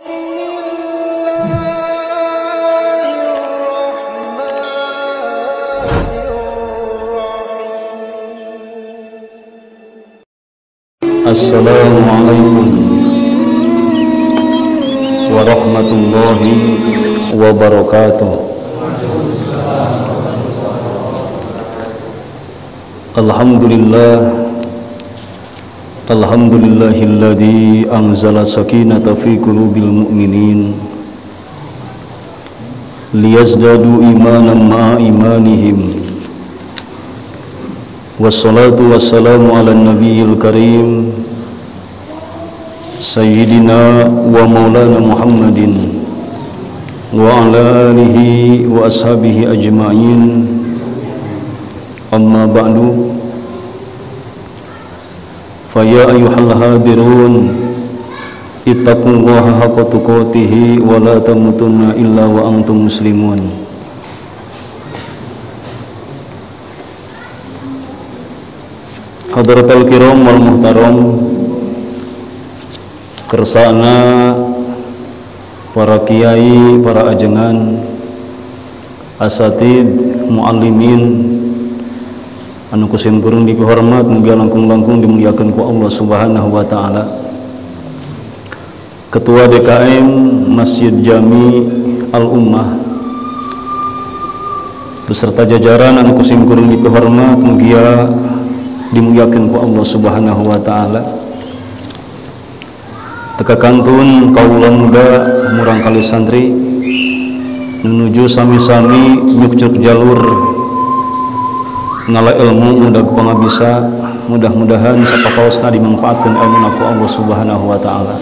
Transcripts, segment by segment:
Assalamualaikum warahmatullahi wabarakatuh. Alhamdulillahilladzi anzala sakinata fi qulubil mu'minin liyazdadu imanan ma'a imanihim. Wassalatu wassalamu ala nabiyil karim Sayyidina wa maulana Muhammadin wa ala alihi wa ashabihi ajma'in. Amma ba'du, faya ayyuhal hadirun ittaqullaha haqqa tuqatih wa la tamutunna illa wa antum muslimun. Hadratul kiram wal muhtaram, kersana para kiai, para ajengan, asatid, muallimin anu kusim kurung dihormat, muga langkung-langkung dimuliakan ku Allah Subhanahu wa taala. Ketua DKM Masjid Jami Al Ummah beserta jajaran anu kusim kurung dihormat, mugia dimuliakan ku Allah Subhanahu wa taala. Teka kantun kaula muda murang kali santri menuju sami-sami nyukcuk jalur ngala ilmu mudah pangabisa, mudah-mudahan sapapaosna dimanfaatkeun ilmuna ku Allah Subhanahu wa taala.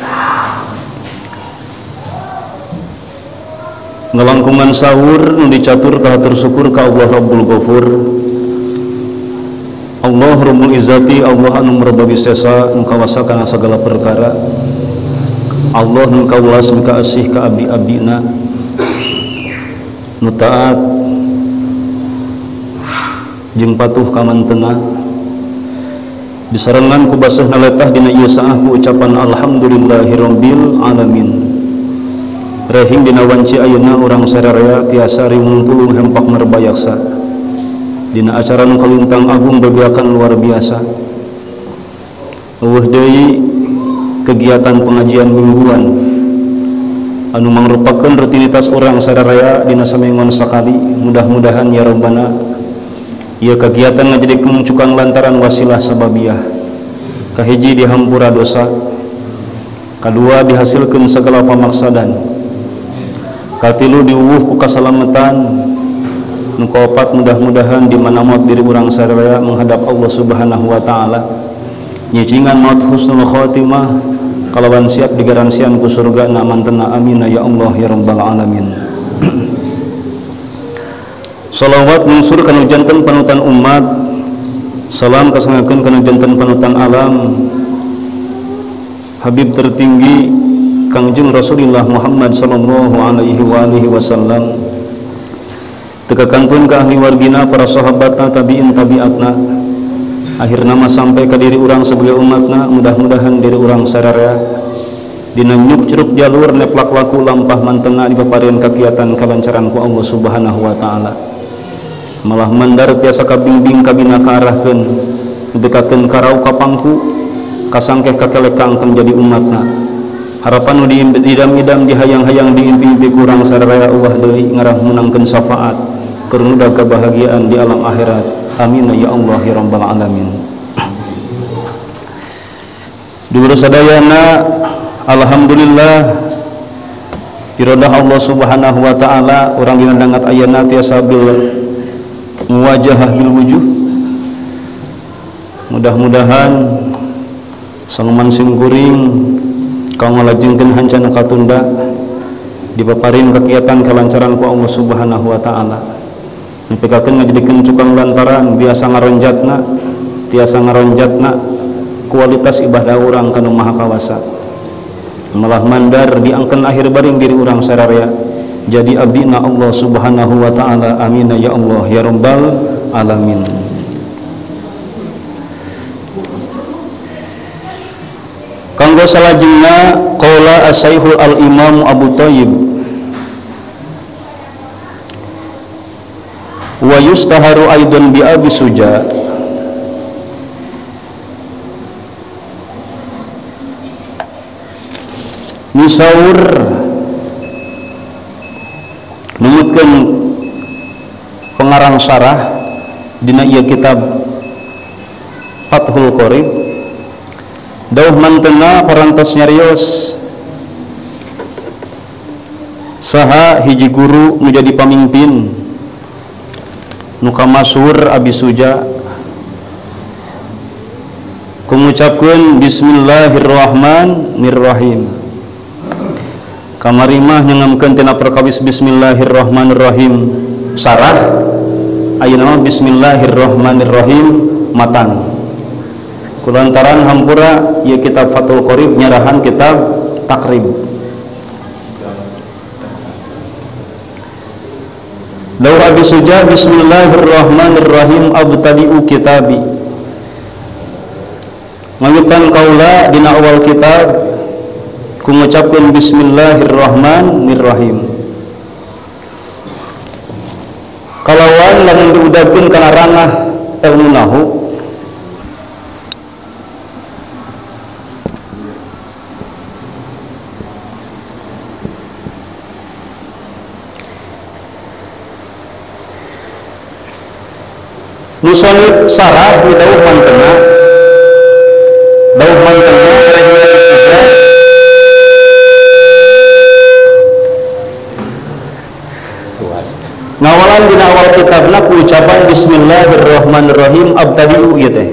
Ngelangkungan sahur nu dicatur ka hatur syukur ka Allah Rabbul Ghafur, Allah Rabbul Izzati, Allah anu merbabi sesa nu kawasa kana sagala perkara, Allah nu kawelas mika asih ka abdi-abdina nu taat jeung patuh ka mantena, disarengan ku baseuhna letah dina ieu saah ku ucapan alhamdulillahirabbil alamin. Rehing dina wanci ayeuna urang sararea tiasa ringungkul hempak merbayaksa dina acara nu kalintang agung bebeakan luar biasa. Eueuh deui kegiatan pengajian mingguan anu mangrupakeun rutinitas urang sadaya dina samengon sakali. Mudah-mudahan ya Rabbana ieu kegiatan ngajadikeun cukang lantaran wasilah sababiyah. Kahiji dihampura dosa, kadua dihasilkeun segala pamaksadan, katilu diuwuh ku kasalamatan, nu kaopat mudah-mudahan dimanamot diri urang sadaya menghadap Allah Subhanahu wa taala nyicingan maut husnul khotimah kalawan siap digaransian ku surga na mantena. Amin ya Allah ya rabbal alamin. Salawat munsur kana janten panutan umat, salam kasangakeun kana janten panutan alam, Habib tertinggi Kangjeng Rasulullah Muhammad sallallahu alaihi wa alihi wasallam. Teka kantun ka ahli wargina, para sahabatna, tabiin tabiatna, akhirna mah sampai ke diri urang sebagai umatna. Mudah-mudahan diri urang sararea dina nyuk curug jalur neplak laku lampah mantena dipapareun kakiatan kalancaran ku Allah Subhanahu wa taala. Malah mandar tiasa kabimbing kabina kaarahkeun dekakeun karau kapangku kasangkeh kakelekangkeun jadi umatna. Harapan nu diidam-idam dihayang-hayang diimpi-impi kurang saraya Allah deui ngarah menangkeun syafaat keur mudah kebahagiaan di alam akhirat. Amin ya Allah ya rabbal alamin. Dulur sadayana, alhamdulillah iradah Allah Subhanahu wa taala urang dina dangat ayeuna tiasa bil muwajahah bil wujuh. Mudah-mudahan saluman simkuring kau ngalajengkeun hancana katunda dipaparin kegiatan kelancaran ku Allah Subhanahu wa taala. Nepikakeun ngajadikeun cukang lantaran biasa tiasa ngaronjatna kualitas ibadah urang kanu maha kawasa. Malah mandar diangkeun akhir baring diri urang sararea jadi abdina Allah Subhanahu wa taala. Amin ya Allah ya rabbal alamin. mangga salajengna qala as-saikhul al-imam Abu Thayyib wa yustaharu aidan bi Abi Suja misaur numutkeun pengarang sarah dina ieu kitab Fathul Qorib dauh mantena parantos nyarios saha hiji guru nu jadi pamimpin nu kamasur Abi Suja mengucapkeun bismillahirrahmanirrahim kamari mah nyangamkeun tina perkawis bismillahirrahmanirrahim sarah ayeuna mah bismillahirrahmanirrahim matan kulantaran hampura ieu kitab Fathul Qorib nyarahan kitab takrib Daur Abi Suja bismillahirrahmanirrahim abtadi'u kitabi ngawitan kaula dina awal kitab ku ngucapkeun bismillahirrahmanirrahim kalawan lamun diudagkeun kana ranah ilmu nahu musonib sarah di dauh mantena ngawalan dina awal kitabna ku ucapan bismillahirrahmanirrahim abtadi'u ieu teh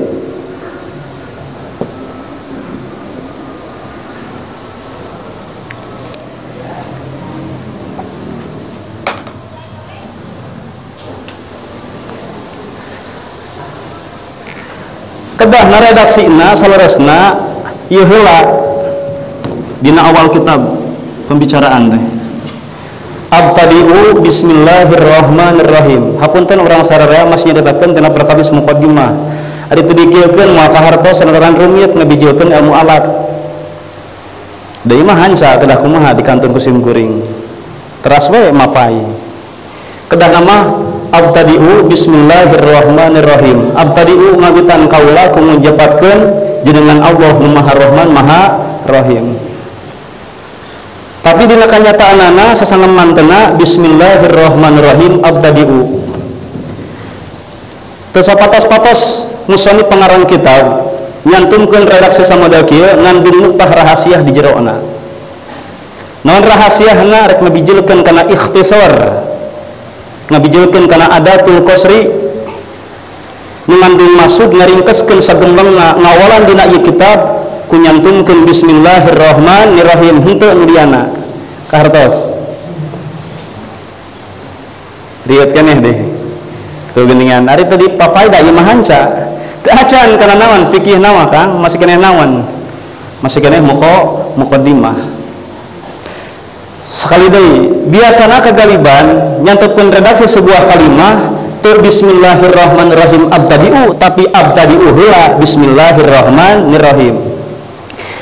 kedah na redaksina saleresna ieu heula dina awal kitab pembicaraan teh abtadi'u bismillahirrahmanirrahim hapunten urang sararea masih nyadetakeun tina perkawis muqaddimah ari teu dikieulkeun moal kahartos sanadaran rumit ngabijieulkeun ilmu alat deui mah hanca kedah kumaha dikantun ku sim kuring teras we mapai kedah nama abtadi'u bismillahirrahmanirrahim abtadi'u ngawitan kaula ku ngujabatkeun jenengan Allah nu Maha Rahman Maha Rahim tapi dina kanyataanana sasana mantena bismillahirrahmanirrahim abtadi'u teu sapatos-patos musannif pengarang kitab nyantumkeun redaksi samodel kieu ngandung nuktah rahasiah di jeroana naon rahasiahna rek ngabijilkeun kana ikhtisar ngabijilkeun kana adatul qasri mengandung maksud ngaringkeskeun sagemblengna ngawalan dina ieu kitab ku nyantumkeun bismillahirrahmanirrahim henteu nu diana kahartos riet keneh deh tuh geuningan ari tadi papaida ieu mah hanca teu acan kana naon fikih naon Kang masih keneh naon masih keneh muqaddimah sekali deui biasana kagaliban nyantupkeun redaksi sebuah kalimah teu bismillahirrahmanirrahim abtadi'u tapi abtadi'u heula bismillahirrahmanirrahim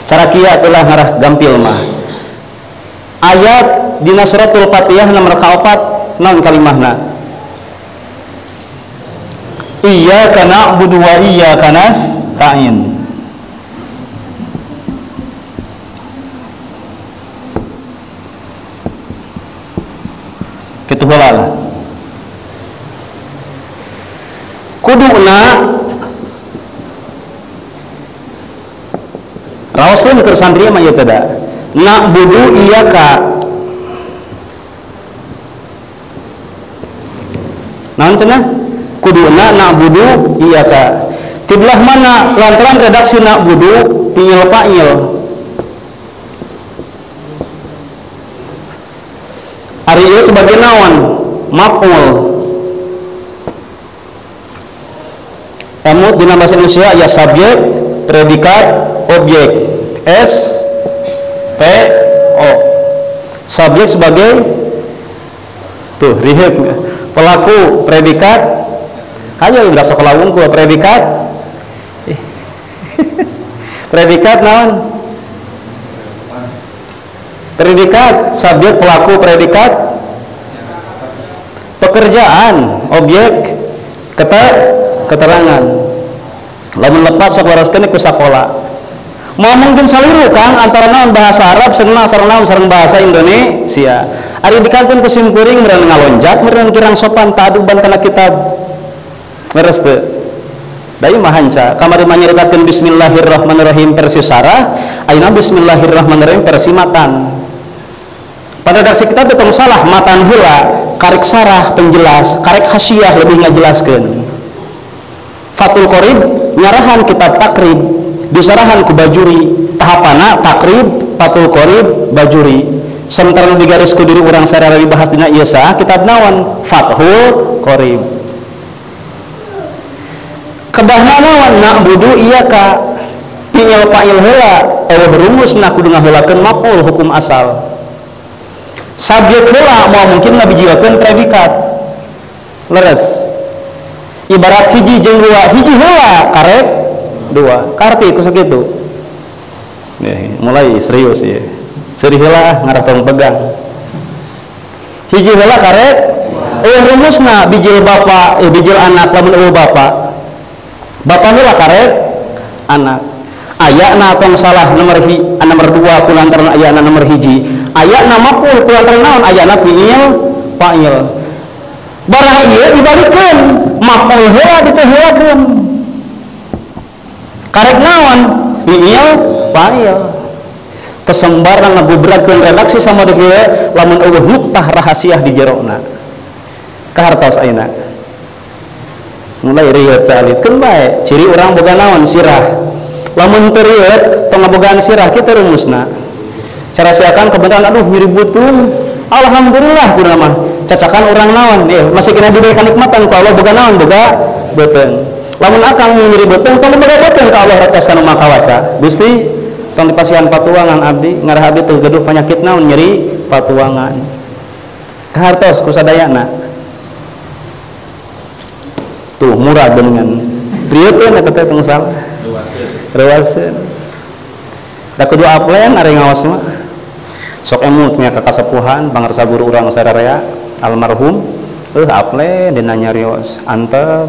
cara kieu atulah ngarah gampil mah ayat dina suratul Fatihah nomor kaopat naon kalimahna iyyaka na'budu wa iyyaka nasta'in kitu heula lah kuduna raosun keur santri mah ieu teh da na'budu iyyaka naon cenah kuduna na'budu iyyaka tiblah mana lantaran redaksi na'budu piil fa'il ari ieu sebagai naon maf'ul emut dina bahasa Indonesia ya subjek predikat objek S P O subjek sebagai tuh rihet pelaku predikat ayo udah sekolah unggul predikat predikat naon Predikat subjek, pelaku, predikat pekerjaan, objek keterangan. Lamun lepas sok waroskeun ku sakola. Mau mungkin saliru Kang antara naon bahasa Arab sareng bahasa Indonesia. Ari dikanton ku sim kuring meureun ngalonjak meureun kirang sopan taduban kana kitab. Beres teu? Dayu mah hanca. Kamari mah nyaritakeun bismillahirrahmanirrahim versi sarah, ayeuna bismillahirrahmanirrahim versi matan. Pada daksi kitab teu salah matan heula, karek sarah penjelas, karek hasyiah lebih ngajelaskeun. Fathul Qorib nyarahan kitab takrib disarahan ku Bajuri, tahapana takrib, Fathul Qorib, Bajuri. Sementara digaris ku diri urang sareng dibahas dina ieu sah kitab naon? Fathul Qorib. Kedahna naon? Na'budu iyyaka. Fi'il fa'il heula, eueuh rumusna kudu ngaheulakeun maf'ul hukum asal. Subjek heula mau mungkin ngabijiwakeun predikat. Leres. Ibarat hiji jeung dua, hiji heula karek dua. Karti ku sakitu. Mulai serius ya. Seri heula ngarah tong pegang. Hiji heula karek rumusna bijil bapa, bijil anak lamun eueuh bapa. Bapa heula karek anak. Ayana tong salah nomor 2 kulantaran ayana nomor hiji. Ayana maf'ul kulantaran naon? Ayana fi'il fa'il. Barang ieu dibalikeun, maf'ul heula diteheulakeun. Karek naon? Fi'il fa'il. Kesembaran ngabubradkeun redaksi sama deui lamun eueuh nuktah rahasiah di jerona. Kahartos ayeuna. Mulai rieuh calitkeun bae, ciri urang boga naon? Sirah. Lamun teu rieuh tong ngabogaan sirah kitu rumusna. Cara siakan kebenaran aduh mirip butun. Alhamdulillah kudu mah. Cacakan urang naon? Masih kena diberi kanikmatan ku Allah boga naon? Boga beuteung. Lamun akang nyeri beuteung tong boga beuteung ka Allah retas kana Maha Kawasa. Gusti, tong dipasihan patuangan abdi, ngarah abdi teu gaduh panyakit naon nyeri patuangan. Kahartos ku sadayana. Tuh murah dengan rieuteun eta teh tong salah. Rewaseun. Da kudu aplen ari ngaos mah. Sok emut nya ka kasepuhan pangarsa guru urang sararea almarhum aplen dina nyarios antep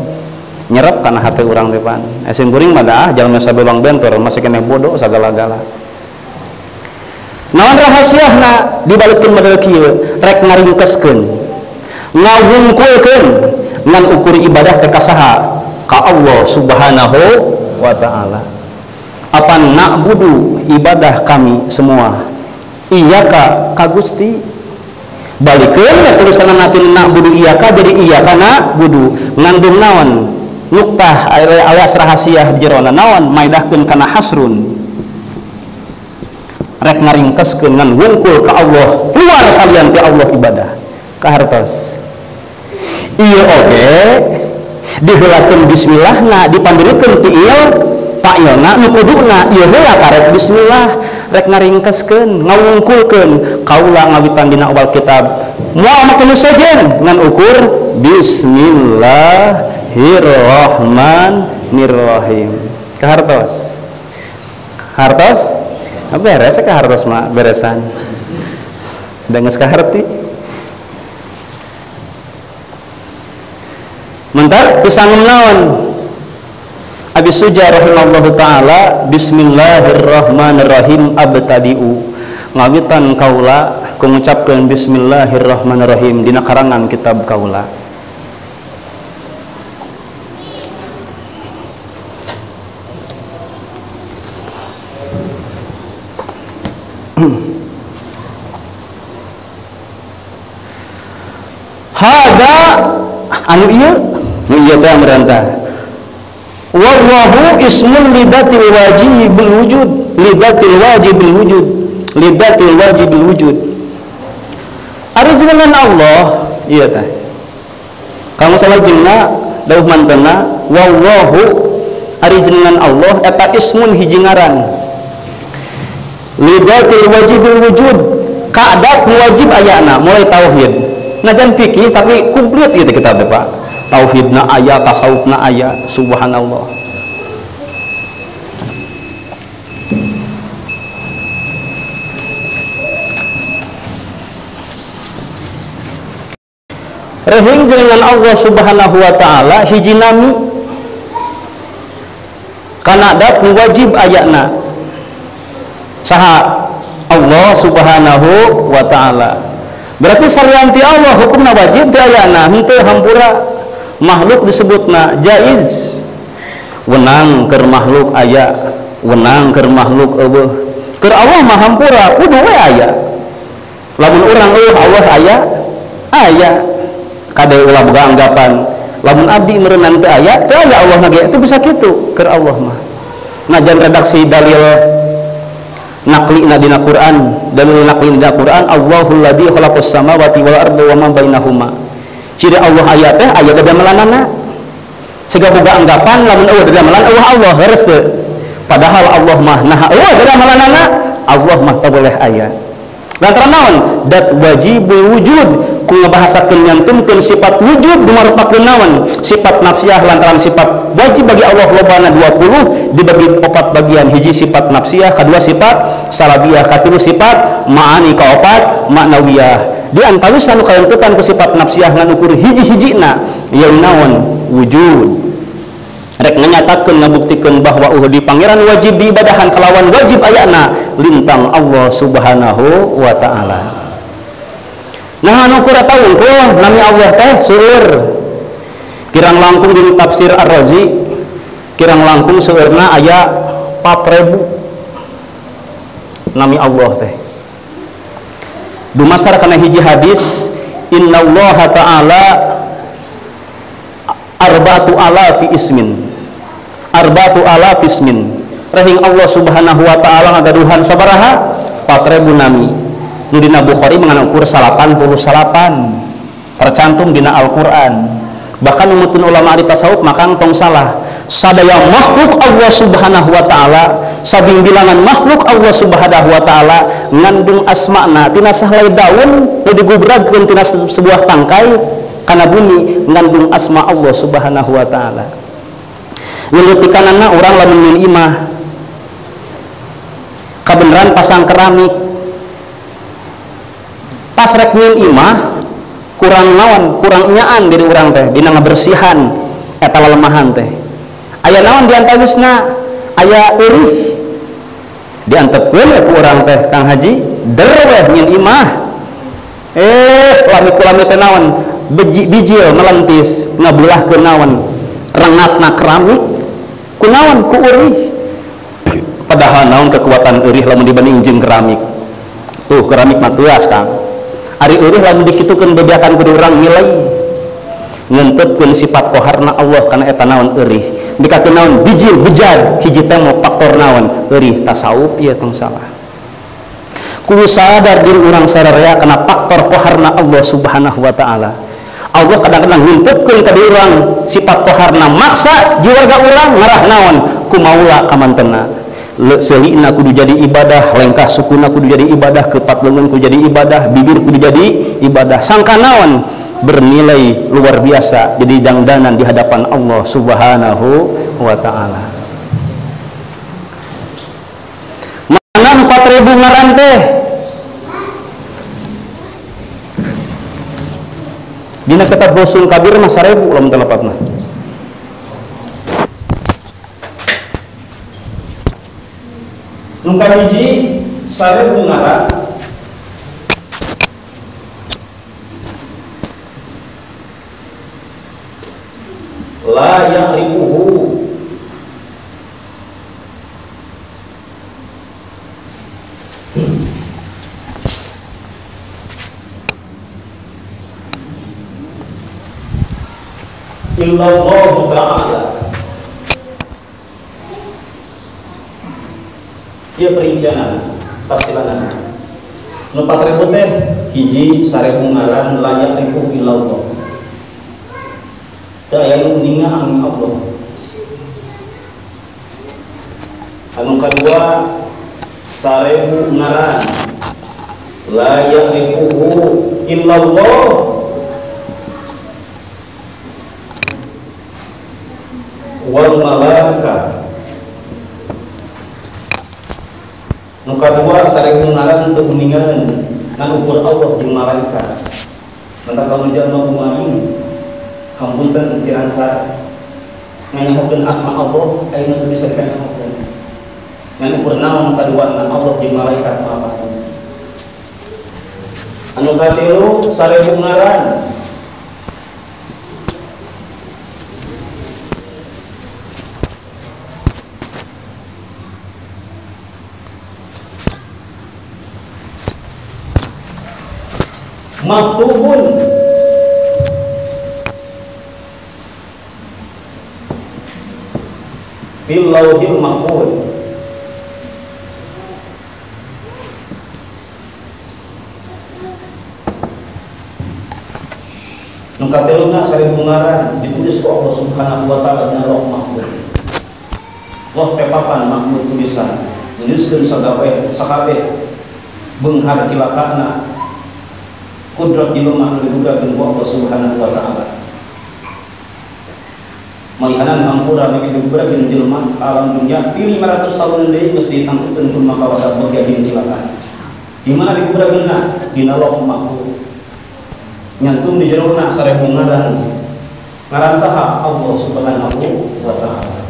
nyerep kana hati urang teh pan. Esin kuring mah dah jalma sabebang bentor masih keneh bodoh sagala-gala. Naon rahasiahna dibalikeun model kieu rek ngaringkeskeun. Ngawungkulkeun ngan ukur ibadah teh ka saha? Ka Allah Subhanahu wa taala. Apa na'budu ibadah kami semua iyyaka ka Gusti balikeun ya tulisan natin na'budu iyyaka jadi iyyaka na'budu ngandung naon nuktah alias rahasia di jerona naon maidahkeun kana hasrun rek ngaringkeskeun ngan wungkul ka Allah luar salian ti Allah ibadah kahartos ieu oge diheulakeun bismillahna dipandirikeun ti ieu fa'ilna nu kuduna ieu heula karek bismillah rek ngaringkeskeun ngawungkulkeun kaula ngawitan dina awal kitab moal make nu sejen ngan ukur bismillahirrahmanirrahim kahartos beres kahartos mah beresan da geus kaharti mentar pisangeun naon Abi Suja rahimahullahu ta'ala bismillahirrahmanirrahim abtadi'u ngawitan kaula ku ngucapkeun bismillahirrahmanirrahim dina karangan kitab kaula hada anu ieu teh merantah wallahu ismun lidatil wajibil wujud lidatil wujud ari jenengan Allah iya teh kamu salah jenengan dawuh mantena wallahu ari jenengan Allah eta ismun hiji ngaran lidatil wajibil wujud kaadat wajib ayana mulai tauhid najan fikih tapi komplit ieu kita teh Pak tauhidna aya tasawufna aya subhanallah Rehing dengan Allah Subhanahu wa taala hiji nami kana dat wajib ayana saha Allah Subhanahu wa taala. Berarti salianti Allah hukumna wajib ti ayana henteu hampura makhluk disebutna jaiz. Wenang keur makhluk aya, wenang keur makhluk eueuh. Keur Allah mah hampura kudu we aya. Lamun urang eueuh Allah aya. Kade ulah boga anggapan lamun abdi meureunang teu aya Allah na ge itu bisa kitu keur Allah mah. Najan redaksi dalil naqli dina Quran, dalil naqli dina Quran, Allahul ladzi khalaqas samawati wal arda wa ma bainahuma. Ciri Allah aya teh aya dadamelanana. Siga boga anggapan lamun eueuh dadamelan eueuh Allah heures teu. Padahal Allah mah naha eueuh dadamelanana, Allah mah teu boleh aya. Lantaran naon? Dat wajibul wujud ku ngabahasakeun nyantumkeun sifat wujud dumarupakeun naon? Sifat nafsiyah lantaran sifat wajib bagi Allah lobana 20 dibagi 4 bagian. Hiji sifat nafsiyah, kedua sifat salabiyah, katilu sifat ma'ani kaopat ma'nawiyah. Di antawis anu kalentukan ku sifat nafsiyah ngan ukur hiji-hijina yaun naon? Wujud. Rek nganyatakeun ngabuktikeun bahwa di pangeran wajib diibadahan kalawan wajib ayana lintang Allah Subhanahu wa taala. Nah anu kurataun ku nami Allah teh seueur kirang langkung di tafsir Ar-Razi kirang langkung seueurna aya 4000 nami Allah teh. Dumasar kana hiji hadis innallaha ta'ala arba'atu alafi ismin rahing Allah Subhanahu wa taala ngagaduhan sabaraha 4000 nami. Nu dina Bukhari mengukur 88 tercantum dina Al-Qur'an. Bahkan umutun ulama di tasawuf makang tong salah sadaya makhluk Allah Subhanahu wa taala sabing bilangan makhluk Allah Subhanahu wa taala ngandung asma'na tina sahlai daun nu digubragkeun tina sebuah tangkai kana bumi ngandung asma Allah Subhanahu wa taala. Ngelutikanana urang lamun nyeun imah kabeneran pasang keramik pas rek nyeun imah kurang naon kurang nyaan diri urang teh dina ngabersihan eta lelemahan teh aya naon diantawisna aya eurih diantepkeun ku urang teh Kang Haji derweh nyeun imah lamit-lamit teh naon bijil melentis ngabulahkeun naon rengatna keramik ku naon ku eurih padahal naon kekuatan eurih lamun dibanding jeung keramik tuh keramik mah teuas Kang ari eurih lamun dikitukeun bebeakan kudu urang nilai ngeunteupkeun sifat qaharna Allah kana eta naon eurih dikakeun naon bijil bejar hiji teh faktor naon eurih tasawuf ieu tong salah kudu sadar diri urang sararea kana faktor qaharna Allah Subhanahu wa taala. Allah kadang-kadang nguntupkeun ka diri urang sifat qaharna maksa jiwarga urang ngarah naon kumaula ka mantena seulina kudu jadi ibadah lengkah sukuna kudu jadi ibadah kepat leungeun kudu jadi ibadah bibir kudu jadi ibadah sangka naon bernilai luar biasa jadi dangdanan di hadapan Allah Subhanahu wa taala. Mana 4000 ngaran teh dina kitab Ghusul Kabir mah 1000 lamun telepatna. Nu kahiji 1000 ngaran la ya'rifuhu illallah ta'ala. Ieu perincianan tafsiran nu 4000 teh hiji 1000 ngaran la ya'rifu illallah teu aya nu ninga ang Allah. Anu kadua 1000 ngaran la ya'rifuhu illallah wal malaika. Nu kadua 1000 ngaran teu uningan ngan ukur Allah jeung malaikat. maka kalau jalma kumaha hampunten dirangsa nganyahokeun asma Allah ayeuna teu bisa dikanyahokeun ngan ukur naon kaduana Allah jeung malaikat apa anu katilu 1000 ngaran maktubun fil lauhil mahfuz nu kateluna 1000 ngaran ditulis ku Allah Subhanahu wa taala dina Lauh Mahfuz. Wah tepapan mahfuz tulisan nuliskeun sakabeh beunghar cilakana kudrat jelema anu digudakeun ku Allah Subhanahu wa taala. Malihanan hampura bagi digudakeun jelema alam dunya pi 500 tahun deui geus ditangtukeun ku makawasa bagian cilaka. Di mana digudakeunna? Dina Lauh Mahfuz. Nyantum di jerona 1000 ngaran saha Allah Subhanahu wa taala.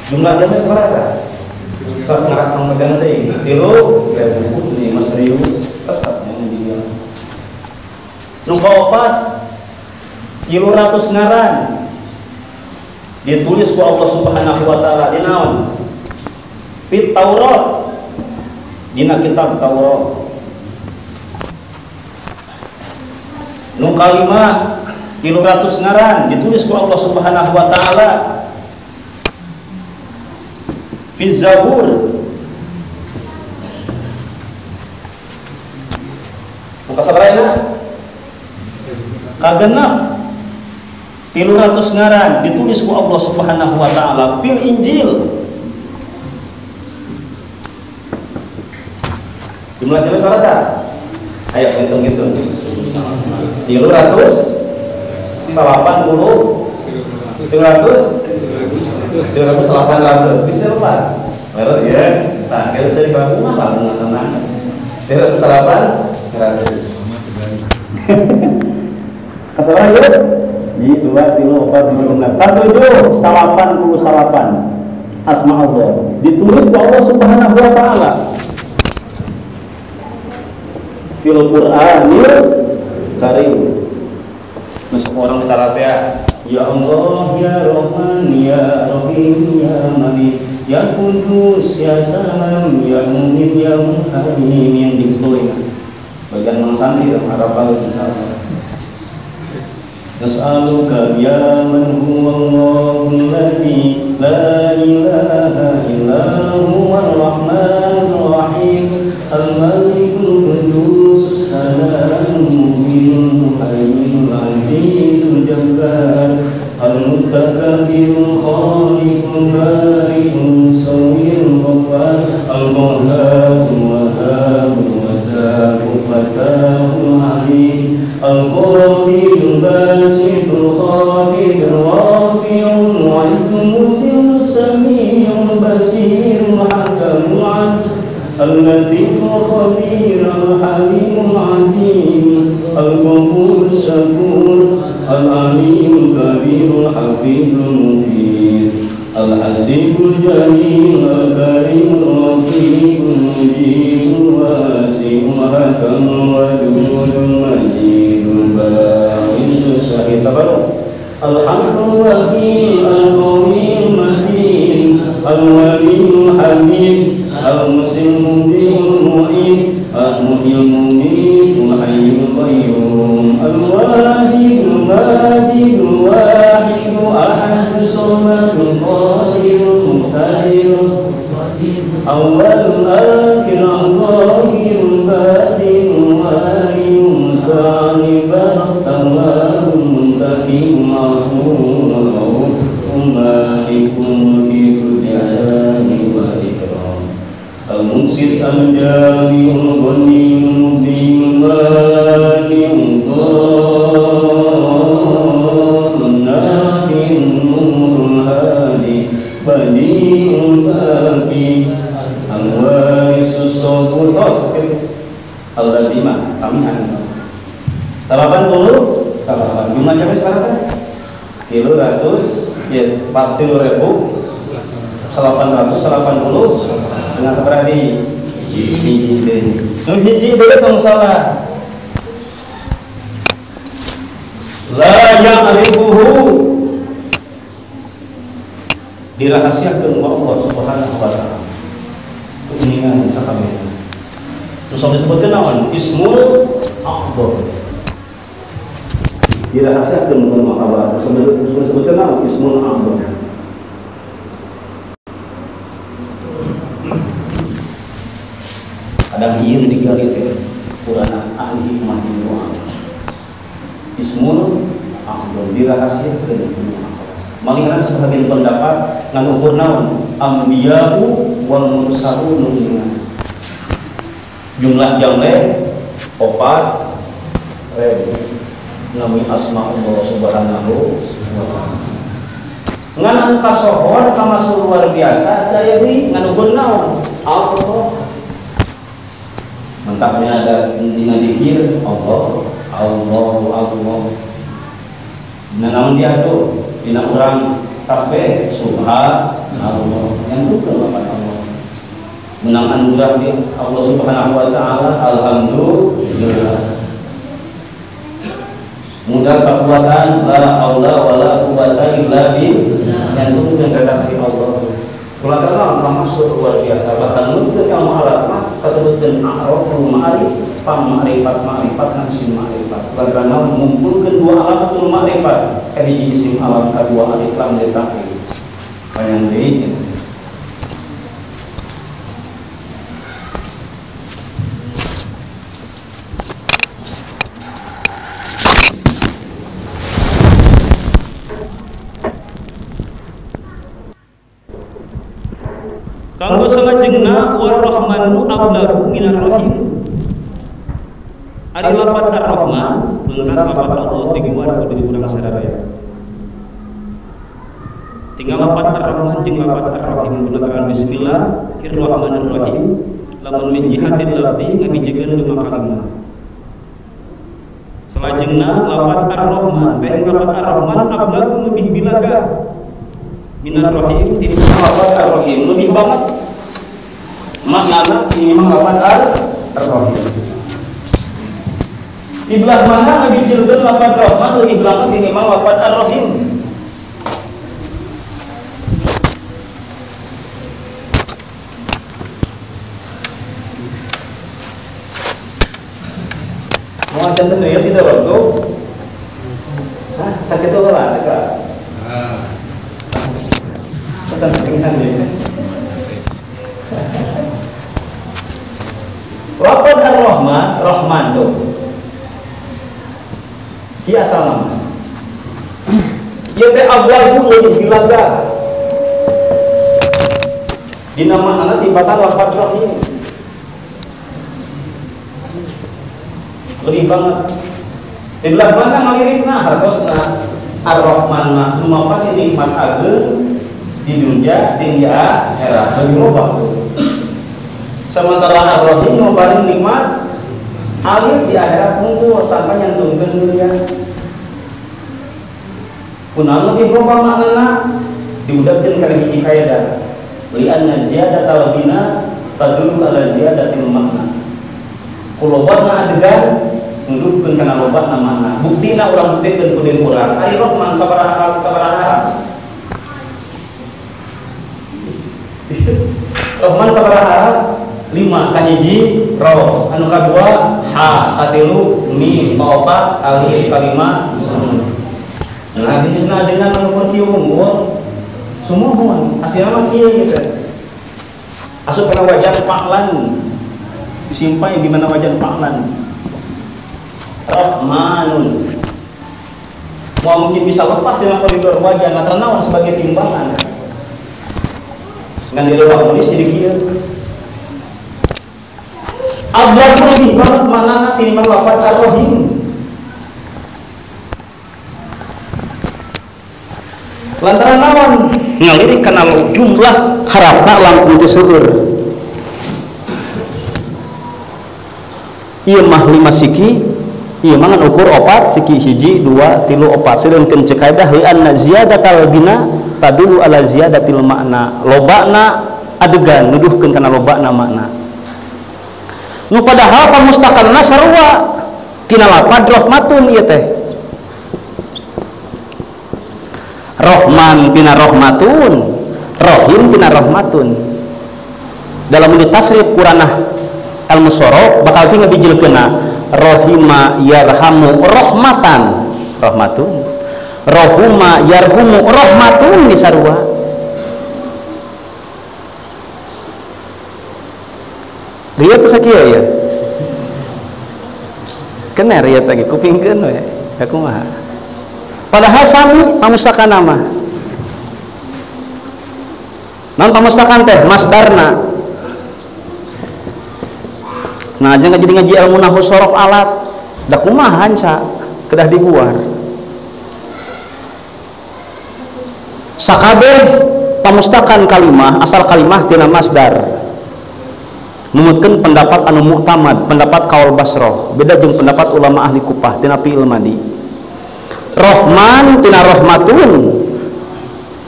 Jumlahnya seberapa? Saat ngaran kang megang teh 3 3 serius pesatnya dia. Nu kaopat 300 ngaran ditulis ku Allah Subhanahu wa taala di naon? Fit Taurat. Dina kitab Taurat. Nu kalima 300 ngaran ditulis ku Allah Subhanahu wa taala fi Zabur. Maka sabarana kagenep 300 ngaran ditulis ku Allah Subhanahu wa taala fil Injil. Jumlahnya berapa? Ayo hitung-hitung. 380 800 bisa lupa baru ya nah kita sering bangun apa tenang 308 kesalahan yuk di 2 3 4 5 6 7 88 asma Allah ditulis ke Allah Subhanahu wa taala fil Qur'anil Karim. Masuk orang tarabya ya Allah ya Rahman ya Rahim ya Malik ya Kudus ya Salam ya Mu'min ya Muhaimin yang ditulis bagian mangsanti dan harapan insyaallah. Nas'aluka ya man huwa Allahul ladzi la ilaha illa huwar rahmanur rahim al-malikul qudus salamul mu'minul muhaiminul azizul jabbar al-mutakabbirul khaliqul barikul musawwirul ghaffar al-qahharul wahhabul wazzaqul fatahul alim al-qadirul basirul khafidul rafi'ul mu'izzul sami'ul basirul hakamul 'adl اللطيف الخبير الحليم العليم الغفور الشكور العليم الكبير الحفيظ المبين الحسيب الجليل الكريم الرقيب المجيب الواسع الحكم الودود المجيد الباعث الشهيد الحق الوكيل القوي المتين الولي الحميد المسلم المعين المحيي المميت الحي القيوم الواحد الماجد الواحد احد الصمد القادر المقتدر اول اخر الظاهر الباطن الوالي المتعالي التواب المنتقم العفو الرؤوف المالك الملك الجلال والاكرام المنصف الجامع الغني المبدي الغني النافع النور الهادي بديع الباقي الوارث الصبور الذي kami 80 salapan. Jumlahnya sekarang kan 300 ya 40.880 dengan berarti hiji deui. Hiji deui tong salah. La ya'rifuhu dirahasiakeun ku Allah Subhanahu wa taala. Kuningan sakabeh. Terus disebutkeun naon? Ismul a'dzam. Dirahasiakeun ku Allah. Terus disebutkeun naon? Ismul a'dzam. Kadang ieu digali teh Qur'an ahli hikmah doa. Ismul a'dzam dirahasiakeun ku Allah. Malihan sebagian pendapat ngan ukur naon ambiya'u wal mursalun nungan jumlah jamle 4.000 nami asma Allah Subhanahu wa ta'ala ngan angka sohor kamasuk luar biasa daya deui ngan ukur naon Allah mentaknya ada dina zikir Allah namun dia tuh dina urang tasbih subhanallah yang bukan lapan Allah menang anugerah dia Allah Subhanahu wa taala alhamdulillah mudah kekuatan la haula wala quwata illa billah yang bukan redaksi Allah kulakana masuk luar biasa bahkan nuntut ilmu alat mah kasebutkeun a'raful ma'arif pama'rifat ma'rifat isim ma'rifat kulakana ngumpulkeun dua alatul ma'rifat ka hiji isim alam kadua alif lam ditaqi panjang deui. Kanggo salajengna war-rahmanu ablagu minar rahim. Ari lapat ar-rahman beuntas lapat Allah diguan kudu urang sadaya. Tinggal lapat ar-rahman jeung lapat ar-rahim gunakan bismillahirrahmanirrahim. Lamun min jihatil lafzi ngabijegeun 5 kalimat. Salajengna lapat ar-rahman, bae lapat ar-rahman ablagu lebih bilaga. Minar rahim tidak lapat ar-rahim lebih banget maknana ini memang lapat ar-rahim di belah mana ngabijilkeun lapat rahman lebih banget ini memang lapat ar-rahim mau ajan ya tidak waktu sakit itu lah cekak Lapan ar-Rahman, Rahman tuh dia sama dia teh ablagu lebih bilaga di nama anak tibatan lapan rahim lebih banget di belah mana ngalirikna hartosna ar-Rahman mah lumapan nikmat ageun di dunia di akhirat lebih loba sementara ar-rahim nu paling nikmat alir di akhirat mungku tanpa nyantungkeun dunia kunaon lebih loba maknana diudapkeun kana hiji kaidah li anna ziyadatal bina tadullu ala ziyadatil makna kulobana adegan nuduhkeun kana lobana makna buktina urang buktikeun ku deui urang ari rahman sabaraha Rahman sabaraha 5 kahiji ro anu kadua ha katilu mim kaopat alif kalima nah jenisna dengan anu kieu unggul sumuhun hasilna mah kieu gitu asup kana wajan paklan disimpai di mana wajan paklan Rahmanun mau mungkin bisa lepas dengan koridor wajan lantaran naon sebagai timbangan dengan di luar tulis jadi kieu ablah lebih banget manana timbang lapat ar-rahim lantaran naon ngalirik kana jumlah harapna langkung teu seueur ieu mah 5 siki Iya mangan ukur opat siki hiji 2 3 4 sedangkan cek kaidah li anna ziyadatal bina tadulu ala ziyadatil makna lobana adegan nuduhkeun kana lobana makna nu padahal pamustakanna sarua tina lapad rahmatun ieu teh rahman tina rahmatun rahim tina rahmatun dalam ditasrif kuranah al-musharraf bakal ti ngabijilkeunna rohima yarhamu rahmatan rahmatun rohuma yarhumu rahmatun di sarua riat sakieu ya kena riat lagi kupingkeun we kumaha padahal sami pamustakan mah naon pamustakan teh masdarna. Nah aja nggak jadi ngaji ilmu nahwu sorof alat dah kumahan sa kedah diguar sakabeh pamustakan kalimah asal kalimah tina masdar numutkeun pendapat anu mu'tamad pendapat kaul basroh beda jeung pendapat ulama ahli Kufah tina fi'il madi rahman tina rahmatun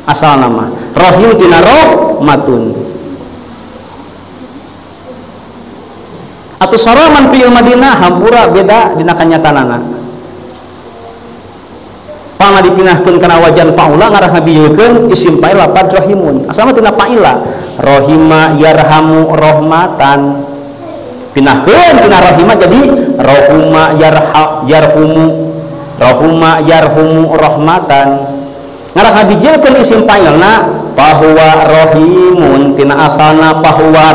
asal nama rahim tina rahmatun atau saraman fi'il madina hampura beda dina kanyatanana pangna dipinahkeun kana wajan paula ngarah ngabiyeukeun isim fa'il lapad rahimun asalna tina fa'ila rahima yarhamu rahmatan pinahkeun tina rahima jadi rahuma yarhumu rahuma yarhumu rahmatan ngarah ngabijieulkeun isim fa'ilna fahuwa rahimun tina asalna fahuwa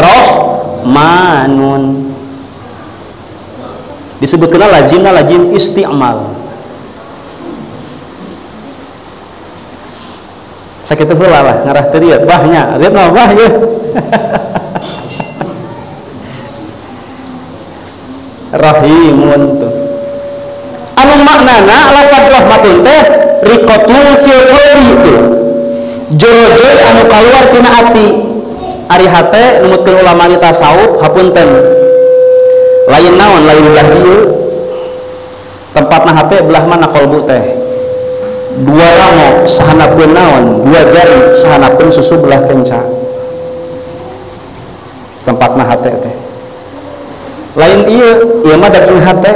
rahmanun disebutkan lajim isti'mal sakit heula lah ngarah teu riat bahnya riat mah bah ye rahimun tuh anu maknana lafaz rahmatun teh riqatul fil qalbi itu jojo anu kaluar tina ati ari hate numutkeun ulama ni tasawuf hapunten lain naon lain belah dieu tempatna hate belah mana qalbu teh dua rango sahanapeun naon dua jari sahanapeun susu belah kenca tempatna hate teh lain ieu mah daging hate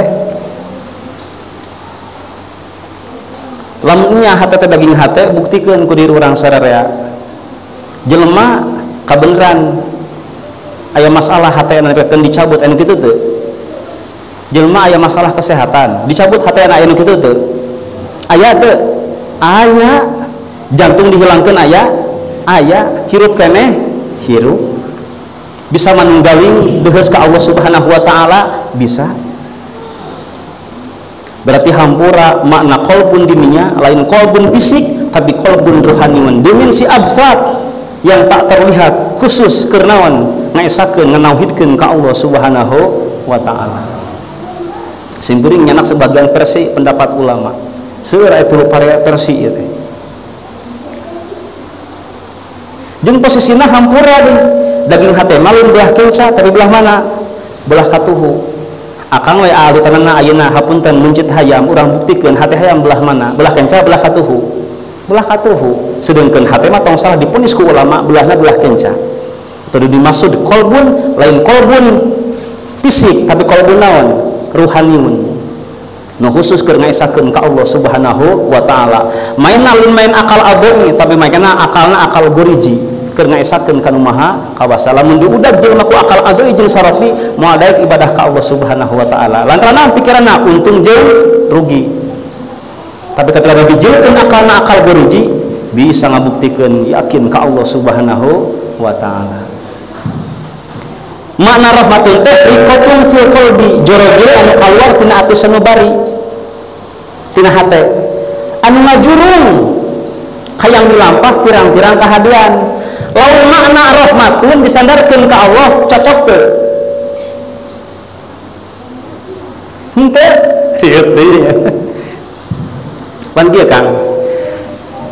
lamun nya hate teh daging hate buktikeun ku diri urang sararea jelema kabeneran aya masalah hate anu dicabut anu kitu teu jelema aya masalah kesehatan dicabut hatena aya nu kitu teu aya teu aya jantung dihilangkeun aya hirup keneh hirup bisa manunggaling deus ka Allah Subhanahu wa taala bisa berarti hampura makna qalbun diminya lain qalbun fisik tapi qalbun rohaniun dimensi abstrak yang tak terlihat khusus keur naon ngaesakeun nganauhidkeun ka Allah Subhanahu wa taala simpuring nyanak sebagian versi pendapat ulama seueur aya 3 versi ieu teh jeung posisina hampura deh daging hate malun belah kenca tapi belah mana belah katuhu akang we ahli tanana ayeuna hapunten mencit hayam urang buktikeun hate hayam belah mana belah kenca belah katuhu sedengkeun hate mah tong salah dipunis ku ulama belahna belah kenca teu dimaksud qalbun lain qalbun fisik tapi qalbun naon ruhaniun nu khusus keur ngaesakeun ka Allah Subhanahu wa taala main akal aboi tapi mainna akalna akal goriji keur ngaesakeun ka nu maha kawasa lamun diudag jelema ku akal aboi jeung sarafi moal daek ibadah ka Allah Subhanahu wa taala lantaran pikiranna untung jeung rugi tapi ketika dijieulkeun akalna akal goriji bisa ngabuktikeun yakin ka Allah Subhanahu wa taala makna rahmatun teh riqatun fil qalbi joroge anu kaluar tina ati sanubari tina hate anu ngajurung hayang dilampah pirang-pirang kahadian lamun makna rahmatun disandarkeun ka Allah cocok teu henteu ieu teh pan kieu Kang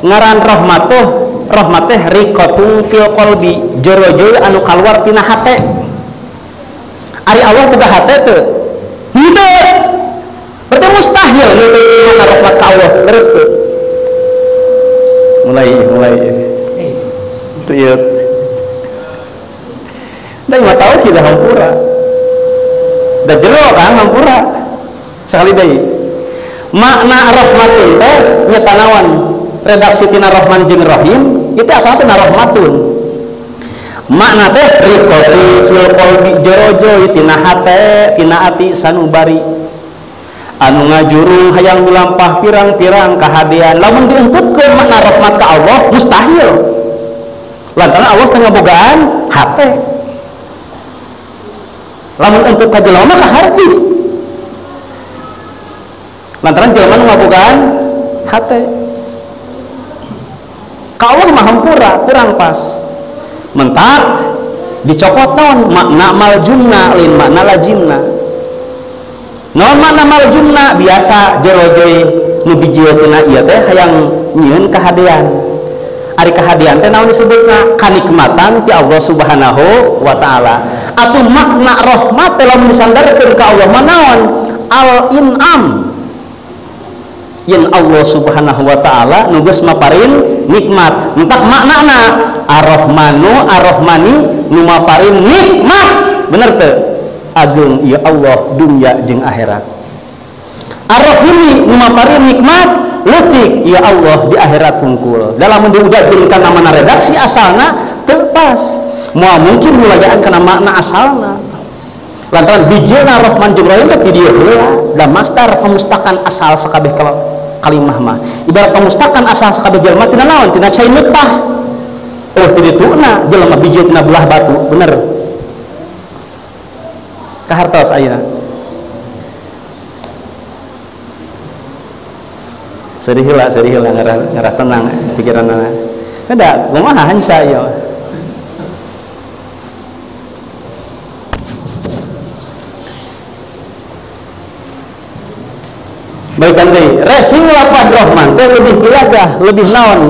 ngaran rahmat teh riqatun fil qalbi joroge anu kaluar tina hate ari Allah boga hate teu henteu berarti mustahil nu rahmat ka Allah terus tuh mulai rieuh da mah tahu kita hampura da jero kan hampura sekali deui makna rahmatun teh nyata naon redaksi tina rahman jeung rahim itu asalna rahmatun makna teh riqati fil qalbi jorojo tina hate tina ati sanubari anu ngajurung hayang mulampah pirang-pirang kahadean lamun diengkeutkeun makna rahmat ka Allah mustahil lantaran Allah teu ngabogaan hate lamun engkeut ka jelema mah kaharti lantaran jelema nu ngabogaan hate ka Allah mah hampura kurang pas mentak dicokot naon makna maljumna lain makna lajimna naon makna maljumna biasa jerojoy nu bijieuna ieu teh hayang nyieun kahadean ari kahadean teh naon disebutna kanikmatan ti Allah Subhanahu wa taala atuh makna rahmat teh lamun disandarkeun ka Allah mah naon al-in'am yen Allah Subhanahu wa taala nu geus maparin nikmat entak maknana ar-rahmanu ar-rahmani nu maparin nikmat bener teu ageung ieu Allah dunya jeung akhirat ar-rahimi nu maparin nikmat leutik ieu Allah di akhirat hungkul dalam diudajeun kana mana redaksi asalna teu pas moal mungkin mulajaan kana makna asalna lantaran bijieuna rahman jeung rahim teh di dieu heula da masdar pemustakan asal sakabeh kalimah mah ibarat pemustakan asal sakabeh jelema tina naon tina cai nutah ti dituna jelema biji tina belah batu bener kahartos ayeuna sedih heula ngarah tenang pikiranna kada kumaha hansa ieu baikan deui rehing lapad rahman teh lebih gilagah lebih naon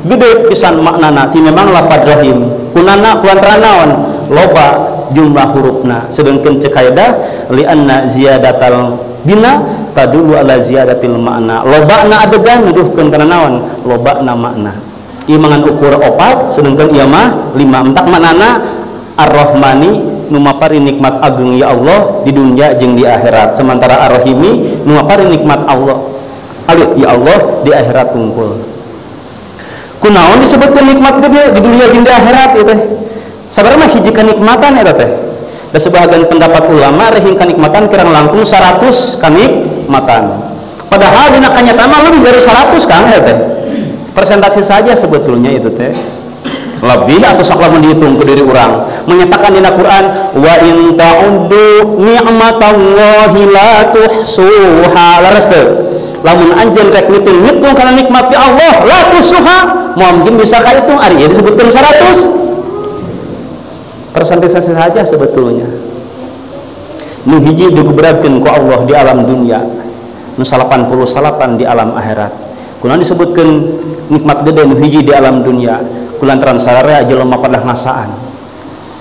gede pisan maknana ti memang lapad rahim kunana kulantaran naon loba jumlah hurufna sedengkeun cek kaidah li anna ziyadatal bina tadulu ala ziyadatil makna lobana adegan nuduhkeun kana naon lobana makna ieu mangan ukur 4 sedengkeun ieu mah 5 entak maknana ar-rahmani nu mapari nikmat ageng ya Allah di dunia jeung di akhirat sementara ar-rahimi nu mapari nikmat Allah alit ya Allah di akhirat hungkul kunaon disebutkeun nikmat gede di dunia jeung di akhirat ieu teh sabarna hiji kanikmatan eta teh da sebagian pendapat ulama rehing kanikmatan kirang langkung 100 kanikmatan padahal dina kanyataan mah lebih dari 100 Kang eta teh persentase saja sebetulnya itu teh lebih atau sok lamun dihitung ke diri orang menyatakan dina Quran wa in ta'uddu ni'matallahi la tuhsuha laras teu lamun anjeun rek ngitung kana nikmat ti Allah la tuhsuha moal mungkin bisa kahitung ari ieu disebutkeun 100 persentase saja sebetulnya nu hiji diguberatkeun ku Allah di alam dunia nu 88 di alam akhirat kunaon disebutkeun nikmat gede nu hiji di alam dunia kulantaran sararea jelema pada ngasaan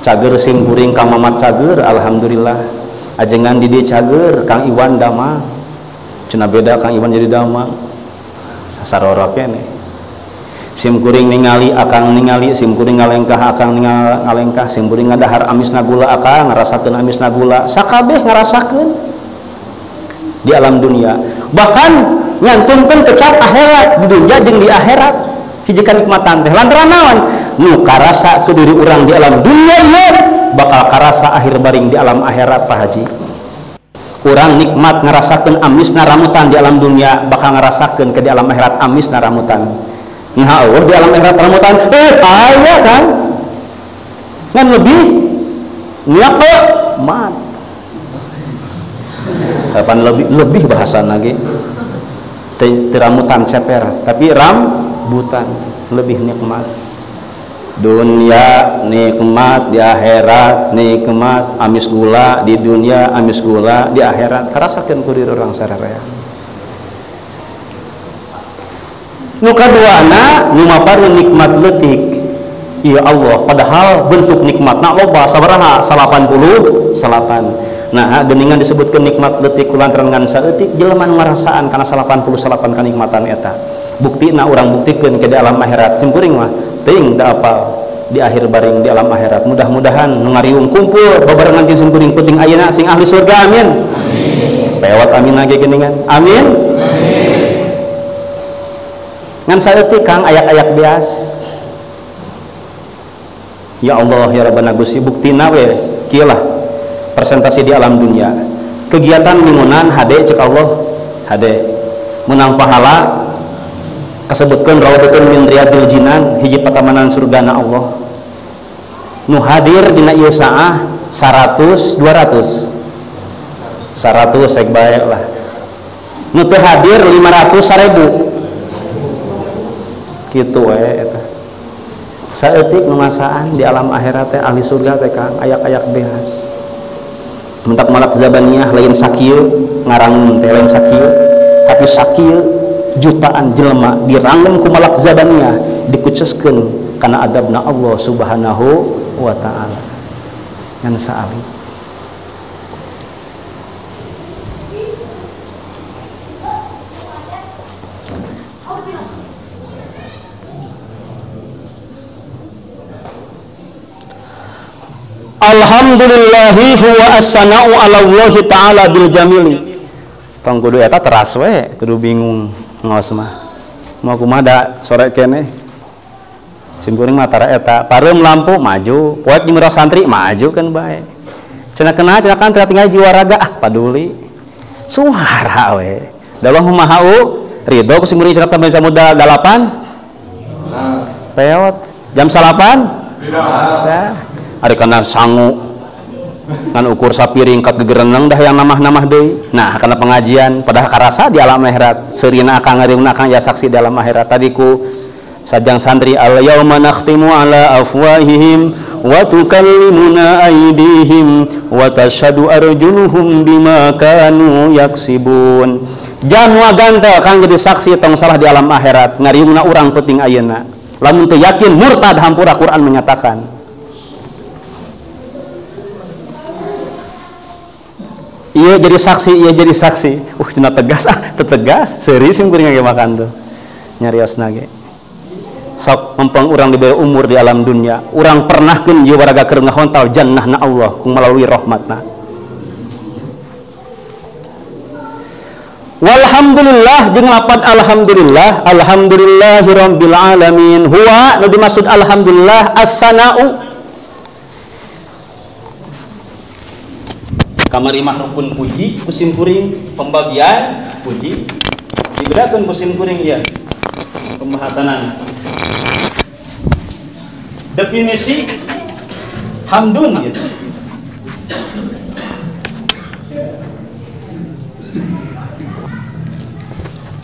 cager sim kuring Kang Mamat cager alhamdulillah ajengan di dieu cager Kang Iwan damang cenah beda Kang Iwan jadi damang sasarora keneh sim kuring ningali akang ningali sim kuring ngalengkah akang ngalengkah sim kuring ngadahar amisna gula akang ngarasakeun amisna gula sakabeh ngarasakeun di alam dunia bahkan nyantunkeun kecap akhirat di dunia jeung di akhirat hiji kanikmatan teh lantaran naon nu karasa ke diri urang di alam dunia ieu bakal karasa akhir baring di alam akhirat Pak Haji urang nikmat ngarasakeun amisna ramutan di alam dunia bakal ngarasakeun ke di alam akhirat amisna ramutan nah Allah di alam akhirat ramutan aya kan ngan lebih nikmat kapan lebih bahasana ge teu ramutan ceper tapi rambutan lebih nikmat dunia nikmat di akhirat nikmat amis gula di dunia amis gula di akhirat karasakeun ku diri urang sararea nu kaduana nu mapareun nikmat leutik ieu Allah padahal bentuk nikmatna loba sabaraha 88 Nah geningan disebutkan nikmat leutik kulantaran ngan saeutik jelema nu ngarasaan kana 88 kanikmatan eta. Buktina urang buktikeun ke di alam akhirat simkuring mah teuing da apal di akhir baring di alam akhirat. Mudah-mudahan nu ngariung kumpul babarengan jeung simkuring penting ayeuna sing ahli surga amin. Amin. Pewat amin lagi geningan. Amin. Amin. Ngan saeutik Kang ayak-ayak bias. Ya Allah ya Rabbana Gusti buktina we kieu lah presentasi di alam dunia. Kegiatan minggunan hade cek Allah hade menang pahala kasebutkeun raudhatun min riyadil jinan hiji patamanan surgana Allah. Nu hadir dina ieu saah 100 200 cek bae lah. Nu teu hadir 500 1000 kitu we eta. Saeutik nu ngasaan di alam akhirat teh ahli surga teh Kang ayak-ayak behas. Mentak malak zabaniyah lain sakieu ngarangun teh lain sakieu tapi sakieu jutaan jelema dirangem ku malak zabaniyah dikuceskeun kana adabna Allah Subhanahu wa taala. Ngan saali Alhamdulillahi huwa as-sana'u ala Allah ta'ala bil jamili. Tong kudu eta teras we, kudu bingung ngaos mah. Mau kumaha da sore keneh. Simkuring mah tara eta, pareum lampu maju, poek jeung santri maju kan bae. Cenah kenah cenah kan tinggal jiwa raga paduli. Suara we. Dalam humahau ridho ku simkuring cenah sampai samuda 8. Peot jam 8. Tah. Ari kana sangu ngan ukur sapiring kat gegereneng dah yang namah-namah deui. Nah kana pengajian padahal karasa di alam akhirat seurina akang ngariungna akang ya saksi di alam akhirat tadiku sajang santri al yauma nakhtimu ala afwahihim wa tukallimuna aydihim wa tashhadu arjuluhum bima kanu yaksibun. Janua gantel kang jadi saksi tong salah di alam akhirat ngariungna urang penting ayeuna. Lamun teu yakin murtad hampura Quran menyatakan. Iya jadi saksi, cenah tegas tegas, serius yang kuring ge makan tuh, nyariosna ge. Sok mempeng urang diberi umur di alam dunia, urang pernahkeun jiwa raga keur ngahontal jannahna Allah kung melalui rahmatna. Walhamdulillah jeung lapan alhamdulillah, alhamdulillahirabbil alamin. Huwa nu dimaksud alhamdulillah as-sana'u kamari mahrukun puji kusim kuring pembagian puji dibedakeun kusim kuring ieu pembahasanan definisi hamdun gitu.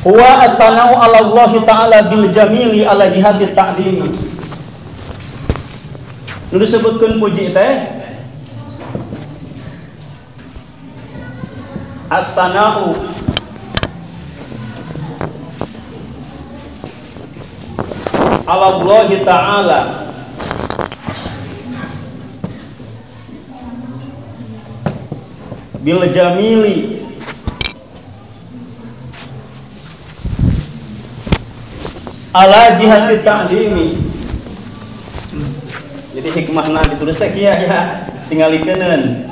Huwa as-sana'u 'ala Allah ta'ala bil jamili ala jihati ta'dimi. Nu disebutkeun puji teh as-sana'u ala Allah ta'ala bil jamili ala jihati ta'dimi. Jadi hikmahna ditulis kieu ya tingalikeun.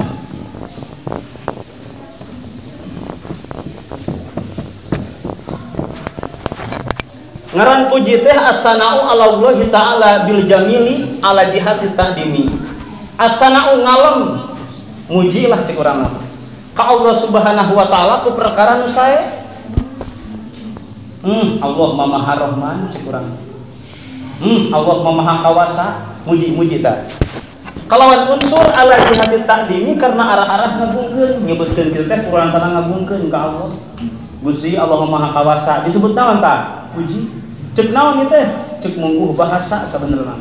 Ngaran puji teh as-sana'u 'ala Allah ta'ala bil jamili ala jihati ta'dimi. As-sana'u ngalem muji lah cek urang mah ka Allah Subhanahu wa taala ku perkara nu sae. Allah Maha Rahman cek urang. Allah Maha Kawasa muji-muji tah. Kalawan unsur ala jihati ta'dimi karena arah-arah ngabungkeun nyebutkeun kieu teh urang tara ngabungkeun ka Allah. Gusti Allah Maha Kawasa disebut naon tah? Puji. Cek naon ieu teh? Cek mungguh bahasa sabenerna.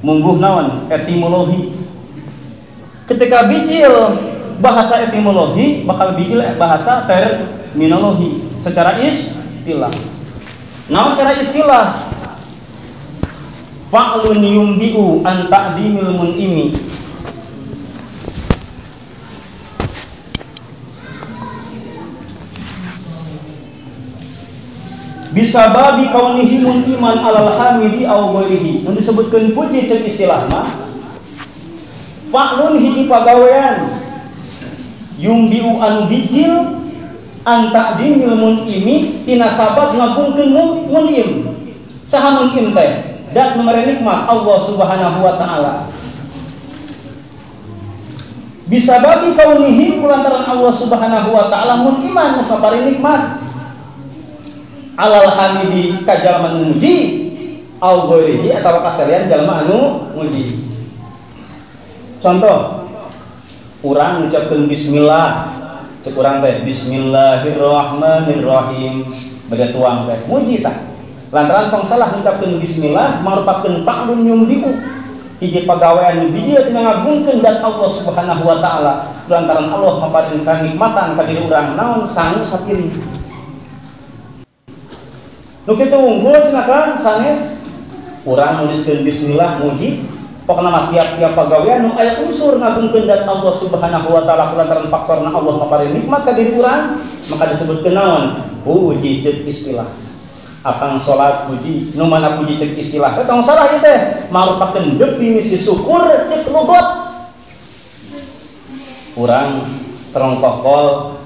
Mungguh naon? Etimologi. Ketika bijil bahasa etimologi bakal bijil bahasa terminologi secara istilah. Naon secara istilah? Fa'lun yumbi'u an ta'dimil mun'imi. bisa babi kaunihimun iman alal hamidi aw ghairihi. Nu disebutkeun puji ceuk istilah mah fa'lun hiji pagawean yumbiu anu bijil anta dimil munimi tina sabat ngagungkeun munim. Saha munim teh? Dat nu mere nikmat Allah Subhanahu wa taala. Bisa babi kaunihi kulantaran Allah Subhanahu wa taala mun iman geus mapari nikmat. Alal hamidi ka jalma nu muji au ghairihi atawa kasalian jalma anu muji. Contoh, urang ngucapkeun bismillah, cek urang teh bismillahirrahmanirrahim, bade tuang teh muji tah. Lantaran tong salah ngucapkeun bismillah marupakeun fa'lun yumdiu. Hiji pagawean nu bijil tina ngagungkeun zat Allah Subhanahu wa taala. Lantaran Allah mapadeun kanikmatan ka diri urang naon sangu sapiri. Nu kitu unggul cenah kan sanes urang nuliskeun bismillah muji pokona mah tiap-tiap pagawean nu aya unsur ngagungkeun zat Allah Subhanahu wa taala lantaran faktorna Allah mapari nikmat ka diri urang maka disebutkeun naon puji ceuk istilah. Apang salat puji nu mana puji ceuk istilah tong salah ieu teh marupakeun definisi syukur ceuk lugot. Urang terongkokol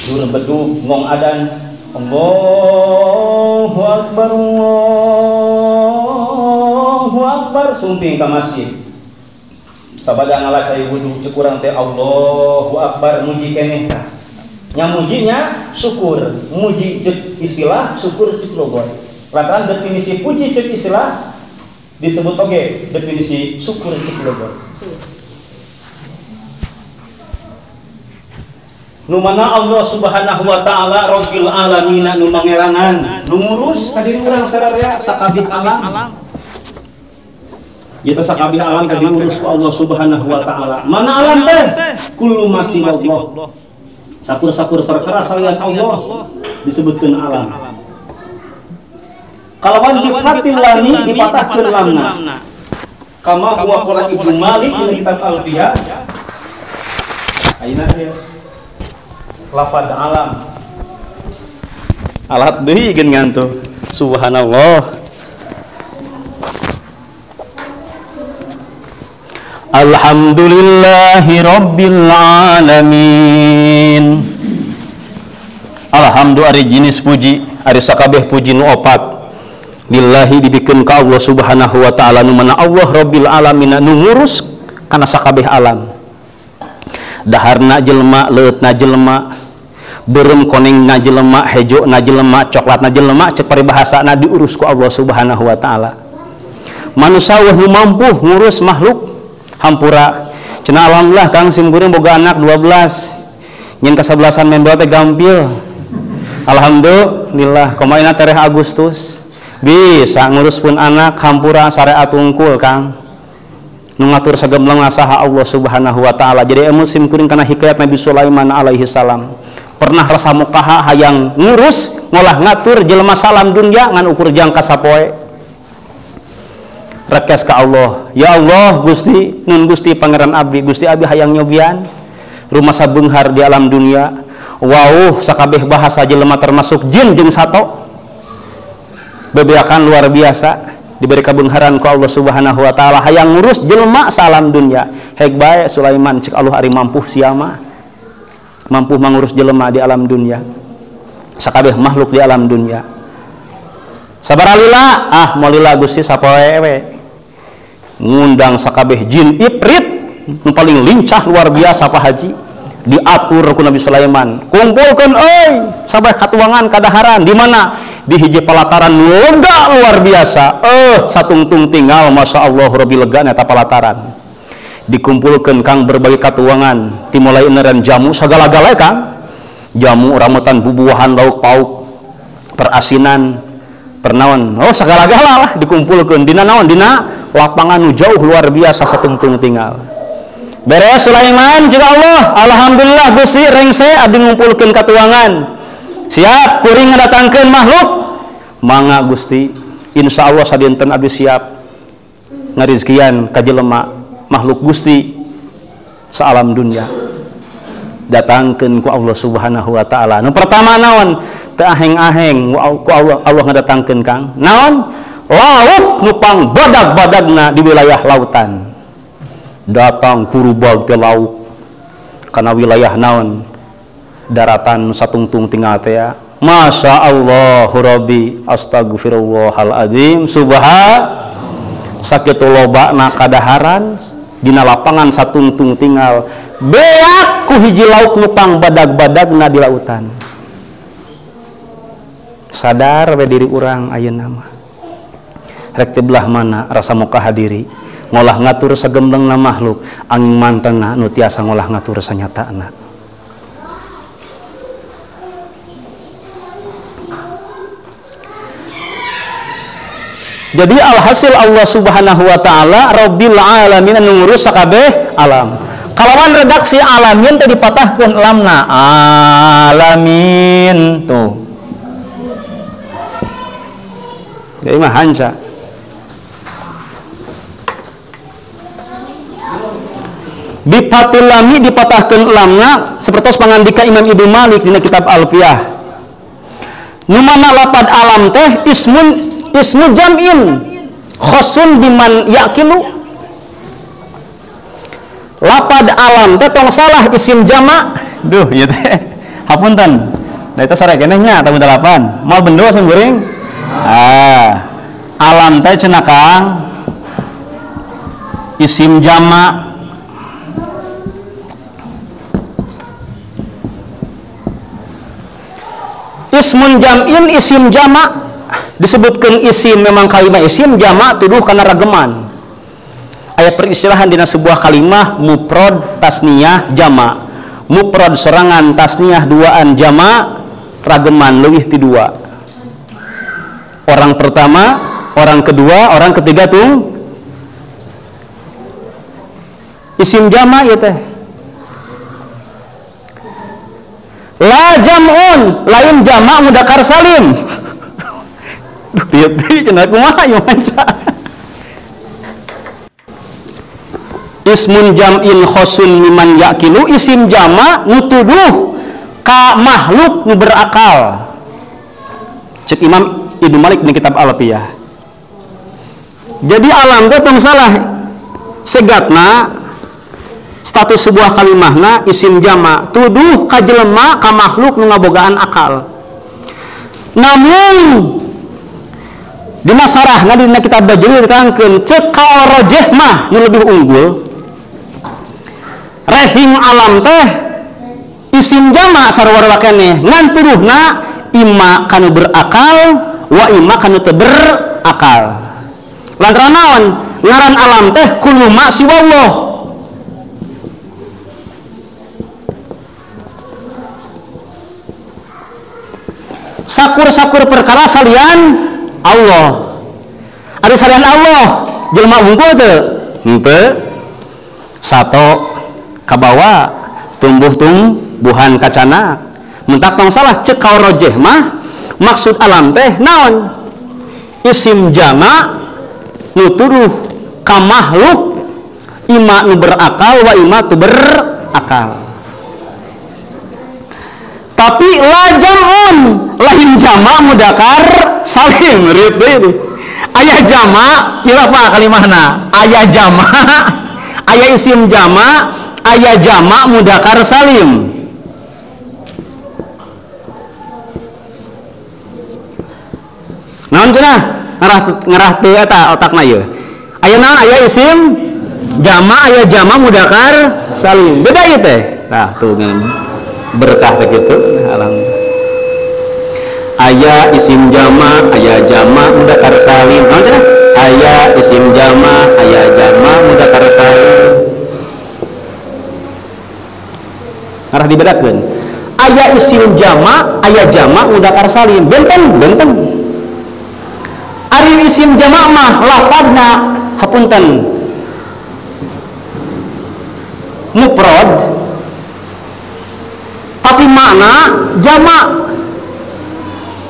dur bedug ngong adan Allahu Akbar Allahu Akbar sumping ka masjid sabada ngalacai wudu ceuk urang teh Allahu Akbar muji keneh tah nya mujinya syukur muji ceuk istilah syukur ceuk logot lantaran definisi puji ceuk istilah disebut oge definisi syukur ceuk logot. Nu mana Allah Subhanahu wa taala Rabbil alamin nu mangerangan nu ngurus ka diri urang sadaya sakabeh alam. Kita sakabeh alam ka diurus ku Allah Subhanahu wa taala. Mana alam teh? Kullu masih Allah. Sakur-sakur perkara salian Allah disebutkeun alam. Kalawan difatil lani dipatahkeun lamna. Kama huwa qala Ibnu Malik di kitab Al-Fiya. Ayeuna ieu lapad alam alat deui geun ngantu subhanallah. Alhamdulillahi rabbil alamin. Alhamdu ari jenis puji ari sakabeh puji nu opat lillahi dibikeun ka Allah Subhanahu wa taala nu mana Allah rabbil alamin nu ngurus kana sakabeh alam. Daharna jelema leutna jelema beureum konengna jelema hejona jelema coklatna jelema cek paribahasana diurus ku Allah Subhanahu wa taala. Manusia nu mampu ngurus makhluk hampura cenah alhamdulillah Kang sim kuring boga anak 12 nyen ka-11an membel teh gampil alhamdulillah komaina tereh Agustus bisa ngurus pun anak hampura syariat unggul Kang nu ngatur sagembleng saha Allah Subhanahu wa taala. Jadi musim kuring kana hikayat Nabi Sulaiman alaihi salam pernah rasa mukaha hayang ngurus ngolah ngatur jelema salam dunya ngan ukur jangka sapoe rekes ka Allah. Ya Allah Gusti nun Gusti pangeran abdi Gusti abdi hayang nyobian rumah sabeunghar di alam dunia wauh sakabeh bahasa jelema termasuk jin jeung sato bebeakan luar biasa diberi kabeungharan ku Allah Subhanahu wa taala hayang ngurus jelema salam dunya. Hek bae Sulaiman cek Allah ari mampu sia mah mampu mangurus jelema di alam dunya sakabeh makhluk di alam dunya. Sabaraha lila moal lila Gusti sapoe we ngundang sakabeh jin ifrit nu paling lincah luar biasa Pak Haji diatur ku Nabi Sulaiman kumpulkeun euy sabeh katuangan kadaharan di mana di hiji pelataran lega luar biasa satungtung tinggal masya Allah Rabbi lega eta pelataran dikumpulkan Kang berbagai katuangan dimulai eneran jamu segala-gala Kang jamu ramutan bubuahan lauk pauk perasinan pernaon segala-gala lah dikumpulkan dina naon dina lapangan nu jauh luar biasa satungtung tinggal beres Sulaiman juga Allah alhamdulillah Gusti rengse abdi ngumpulkeun katuangan siap kuring ngadatangkeun makhluk mangga Gusti insya Allah sadinten abdi siap ngarizkian ka jelema makhluk Gusti saalam dunya datangkeun ku Allah Subhanahu wa taala. Nu pertama naon teu aheng-aheng ku Allah ngadatangkeun Kang. Naon? Laut nupang badag-badagna di wilayah lautan. Datang kurubag ke laut kana wilayah naon? Daratan satungtung tinggal teh ya. Masya Allah Rabbi astagfirullahaladzim sakitu loba na kadaharan dina lapangan satungtung tinggal beak ku hiji laut nupang badag-badagna di lautan. Sadar we diri urang ayeuna mah rek teu belah mana rasa muka hadiri ngolah ngatur sagemblengna makhluk angin mantengna nu tiasa ngolah ngatur sanyatana. Jadi alhasil Allah subhanahu wa ta'ala Rabbil alamin anu ngurus sakabeh alam. Kalawan redaksi alamin tadi dipatahkeun lamna alamin tuh. Jadi mah hanca. Bifatil lami dipatahkeun lamna seperti pangandika Imam Ibnu Malik dina kitab Alfiyah. Nu mana lapad alam teh ismu jam'in khosun biman yakilu. Lapad alam teh tong salah isim jama. Duh ieu teh hapunten da eta sore keneh nya tamu 8 moal bendo sing goreng. Alam teh cenah Kang isim jama. Ismun jam'in isim jama disebutkan isim memang kalimah isim jama tuduh karena rageman. Aya peristilahan dina sebuah kalimah mufrad tasniyah jama. Mufrad serangan tasniyah duaan jama rageman leuwih ti dua. Orang pertama, orang kedua, orang ketiga tuh isim jama ieu teh. La jam'un lain jama mudzakkar salim. Duh ieu teh cenah kumaha ieu manca. Ismun jam'in khosun miman yakilu isim jama nutuduh ka makhluk nu berakal. Cek Imam Ibnu Malik di kitab Alfiyah. Jadi alam teh tong salah segatna status sebuah kalimahna isim jama tuduh ka jelema ka makhluk nu ngabogaan akal. Namun dina sarahna dina kitab Bajuri diterangkeun cek ka rajih mah nu lebih unggul rehing alam teh isim jama sarua keneh ngan tuduhna imma kanu berakal wa imma kanu teu berakal. Lantaran naon? Ngaran alam teh kullu ma siwallah. Sakur-sakur perkara salian Allah. Ada salian Allah jelema unggul teu? Henteu. Sato kabawa tumbuh-tumbuhan kacana. Mentak tong salah cek ka rajih mah maksud alam teh naon? Isim jama nutuduh ka makhluk ima nu berakal wa ima tu berakal. Tapi la jam'un lain jama mudzakkar salim reup deui. Aya jama kira apa kalimahna? Aya jama, aya isim jama, aya jama mudzakkar salim. Naon cenah? Ngarah teu eta otakna ieu. Aya naon? Aya isim jama, aya jama mudzakkar salim. Beda ieu teh. Nah, tuh berkah begitu alhamdulillah. Aya isim jama, aya jama mudzakkar salim. Naon cenah? Aya isim jama, aya jama mudzakkar salim. Ngarah dibedakeun. Aya isim jama, aya jama mudzakkar salim. Benten. Ari isim jama mah lafadzna hapunten mufrad tapi makna jama.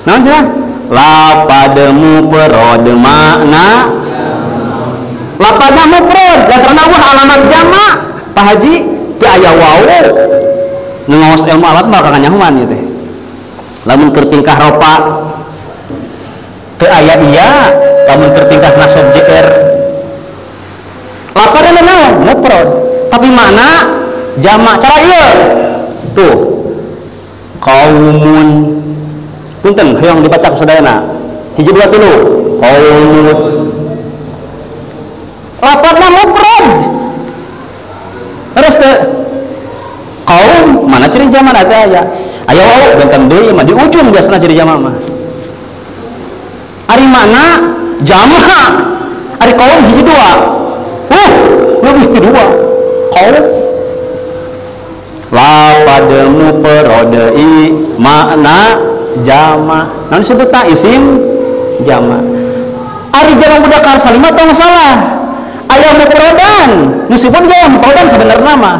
Naon cenah? Lapad mufrad makna lapadna mufrad lantaran Allah alamat jama. Pak Haji teu aya wau nu ngaos ilmu alat mah kanyahoan ieu teh. lamun keur tingkah ropa teu aya iya, lamun keur tingkah nasab JR lapadana naon mufrad tapi mana jamak cara ieu tuh qaumun punten hoyong dibaca ku sadayana hiji dua tilu qaumun lapadna mufrad terus teh kaum mana ciri jamak ada ya aya wae benten deui mah di ujung biasana ciri jamak mah ari mana jamak ari kaum hiji dua lebih ti dua kaum lapad mufrad makna jamak naon disebutna isim jamak ari jamak mudzakkar salim tong salah aya mufradan meskipun jamak mufradan sebenarnya mah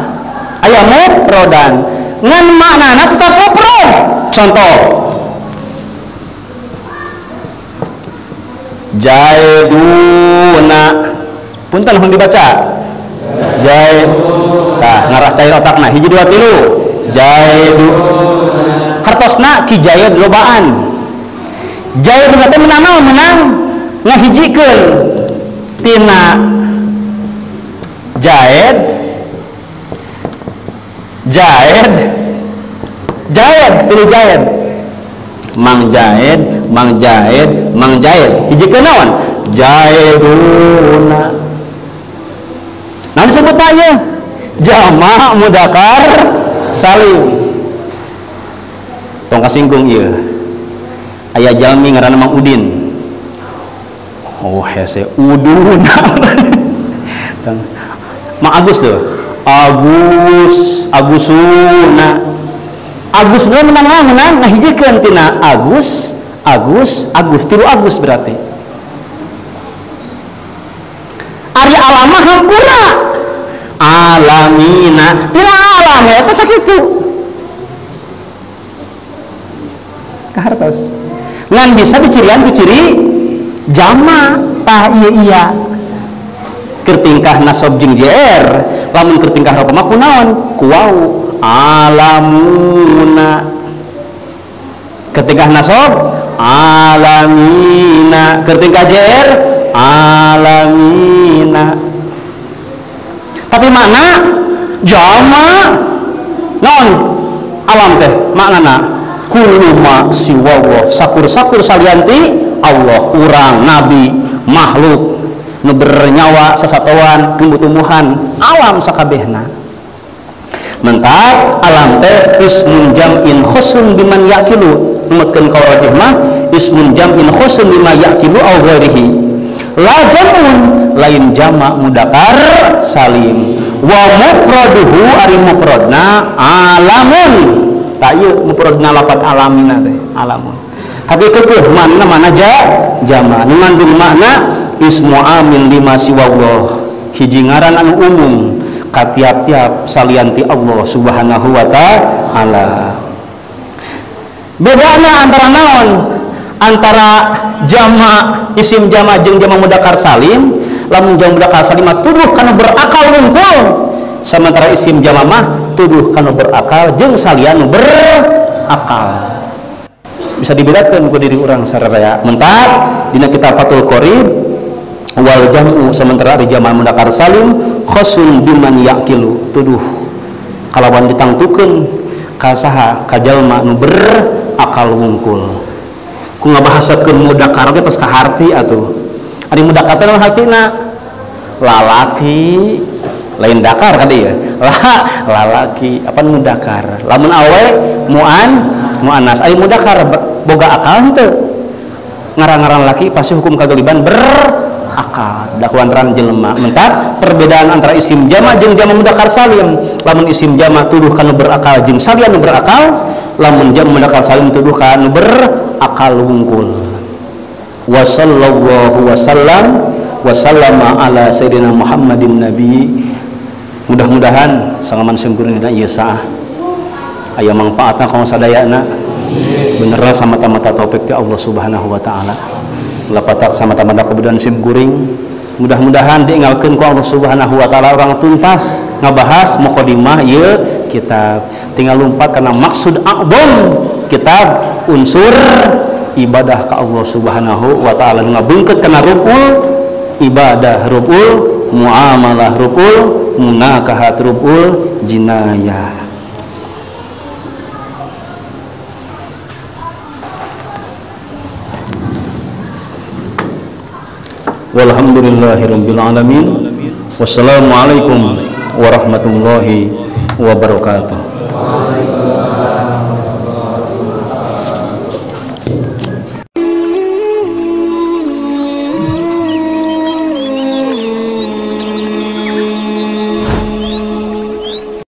aya mufradan ngan maknana tetap mufrad contoh jaiduna punten hong dibaca jaid tah ngarah cair otakna hiji dua tilu jaidu hartosna ki jaid lobaan jaid teh menang ngahijikeun tina jaid pilih jaid mang jaid hijikeun naon jaiduna nah disebut aja jamak mudzakkar salim tong kasinggung ieu aya jalmi ngaranna Mang Udin oh hese uduna Mang Agus tuh Agusuna menang ngahijikeun tina Agus tilu Agus berarti ari alamah hampura alamina tina alam eta sakitu kahartos ngan bisa dicirian ku ciri jamak tah iya keur tingkah nasab jeung JR lamun keur tingkah ropa mah kunaon ku wau alamuna keur tingkah nasab alamina keur tingkah JR alamina tapi mana jamak naon alam teh maknana kullu ma siwallah sakur-sakur salianti Allah urang nabi makhluk nu bernyawa sasatoan tumbuh-tumbuhan alam sakabehna mentak alam teh ismun jam'in khusun biman yaqilu numutkeun kawarajih mah ismun jam'in khusun bima yaqilu aw ghairihi la jam'un lain jamak mudzakkar salim wa mufraduhu ari mufradna alamun ta ieu mufradna lafaz alamina teh alamun tapi keueuh mana jamak nu ngandung makna ismu amil lima siwallah hiji ngaran anu umum ka tiap-tiap salianti Allah subhanahu wa ta'ala bedana antara naon antara jamak isim jamak jeung jamak mudzakkar salim lamun jamak mudzakkar salim mah tuduh kana berakal wungkul sementara isim jamak mah tuduh kana berakal jeung salian nu berakal bisa dibedakeun ku diri urang sararea mentak dina kitab Fathul Qorib wal jam'u sementara di jamak mudzakkar salim khusun biman yaqilu tuduh kalawan ditangtukeun ka saha ka jalma nu berakal wungkul ku ngabahasakeun mudzakkar ge tos kaharti atuh ari mudzakkar teh hartina lalaki lain dakar ka dieu lalaki apa mudzakkar lamun awe muannas ari mudzakkar boga akal henteu ngarang-ngarang laki pasti hukum kagaliban berakal dakuan jelema mentak perbedaan antara isim jamak jeung jamak mudzakkar salim lamun isim jamak tuduh kana berakal jeung salian nu berakal lamun jamak mudzakkar salim tuduh kana berakal wungkul wa sallallahu wasallam wa sallama ala sayyidina Muhammadin nabi mudah-mudahan sangaman sempurna ieu saah aya mangpaatna ka sadayana beneran sama mata taufik ti Allah subhanahu wa ta'ala lapatak sama mata kemudian sim guring mudah-mudahan diingalkeun ku Allah subhanahu wa ta'ala orang tuntas ngabahas mukadimah ieu kitab tinggal lumpat karena maksud a'dham kitab unsur ibadah ka Allah Subhanahu wa taala ngabeungkeut kana rukul ibadah rukul, muamalah rukul, munakahat rukul, jinayah. Walhamdulillahirabbil alamin. Wassalamualaikum warahmatullahi wabarakatuh.